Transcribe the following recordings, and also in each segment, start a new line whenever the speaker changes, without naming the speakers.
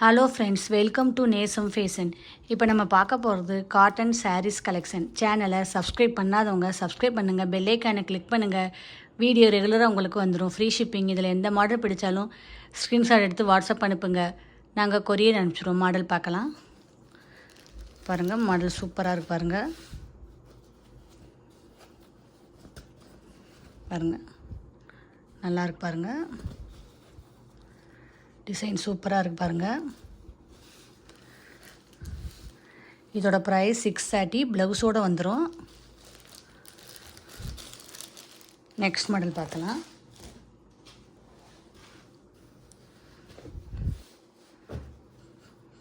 Hello friends, welcome to நேசம் fashion. இப்போ நம்ம பார்க்க போகிறது காட்டன் சாரீஸ் கலெக்ஷன். சேனலை சப்ஸ்கிரைப் பண்ணாதவங்க சப்ஸ்கிரைப் பண்ணுங்கள், பெல்லைக்கானை கிளிக் பண்ணுங்கள். வீடியோ ரெகுலராக உங்களுக்கு வந்துடும். Free shipping. இதில் எந்த மாடல் பிடிச்சாலும் ஸ்க்ரீன்ஷாட் எடுத்து வாட்ஸ்அப் அனுப்புங்க, நாங்கள் கொரியர் அனுப்பிச்சிடுவோம். மாடல் பார்க்கலாம். பாருங்கள், மாடல் சூப்பராக இருக்கு. பாருங்கள், நல்லா இருக்கு. பாருங்கள், டிசைன் சூப்பராக இருக்குது. பாருங்கள், இதோட ப்ரைஸ் 630. ப்ளவுஸோடு வந்துடும். நெக்ஸ்ட் மாடல் பார்க்கலாம்.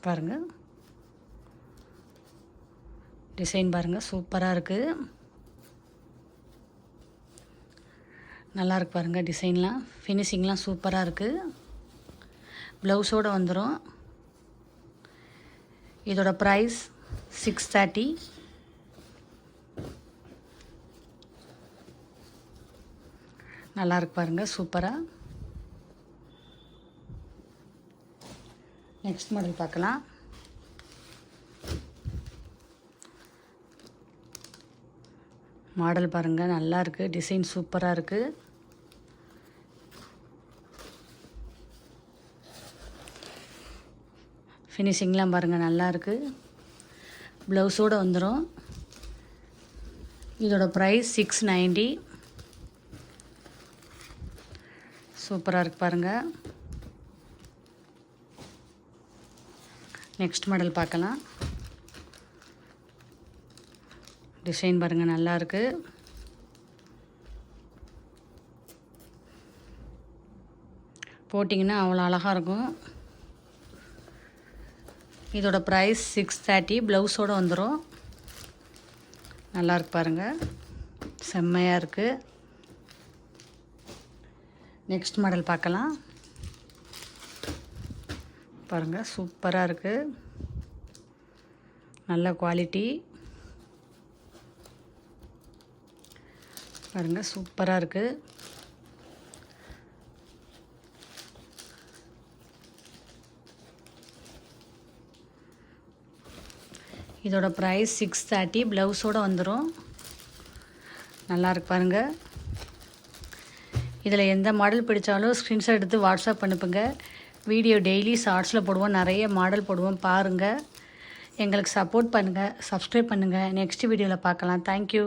பாருங்கள், டிசைன் பாருங்கள், சூப்பராக இருக்குது. நல்லா இருக்கு. பாருங்கள், டிசைன்லாம் ஃபினிஷிங்லாம் சூப்பராக இருக்குது. ப்ளவுஸோடு வந்துடும். இதோட ப்ரைஸ் 630. நல்லா இருக்கு. பாருங்கள், சூப்பராக. நெக்ஸ்ட் மாடல் பார்க்கலாம். மாடல் பாருங்கள், நல்லா இருக்குது. டிசைன் சூப்பராக இருக்குது. ஃபினிஷிங்லாம் பாருங்கள், நல்லா இருக்குது. ப்ளவுஸோடு வந்துடும். இதோட ப்ரைஸ் 690. சூப்பராக இருக்குது. பாருங்கள், நெக்ஸ்ட் மாடல் பார்க்கலாம். டிசைன் பாருங்கள், நல்லா இருக்குது. போட்டிங்கன்னா அவ்வளோ அழகாக இருக்கும். இதோட ப்ரைஸ் 630. ப்ளவுஸோடு வந்துடும். நல்லா இருக்கு. பாருங்கள், செம்மையாக இருக்குது. நெக்ஸ்ட் மாடல் பார்க்கலாம். பாருங்கள், சூப்பராக இருக்குது. நல்ல குவாலிட்டி. பாருங்கள், சூப்பராக இருக்குது. இதோட ப்ரைஸ் 630. ப்ளவுஸோடு வந்துடும். நல்லா இருக்கு. பாருங்கள், இதில் எந்த மாடல் பிடிச்சாலும் ஸ்க்ரீன்ஷாட் எடுத்து வாட்ஸ்அப் அனுப்புங்க. வீடியோ டெய்லி ஷார்ட்ஸில் போடுவோம், நிறைய மாடல் போடுவோம். பாருங்கள், எங்களுக்கு சப்போர்ட் பண்ணுங்கள், சப்ஸ்கிரைப் பண்ணுங்கள். நெக்ஸ்ட் வீடியோவில் பார்க்கலாம். தேங்க்யூ.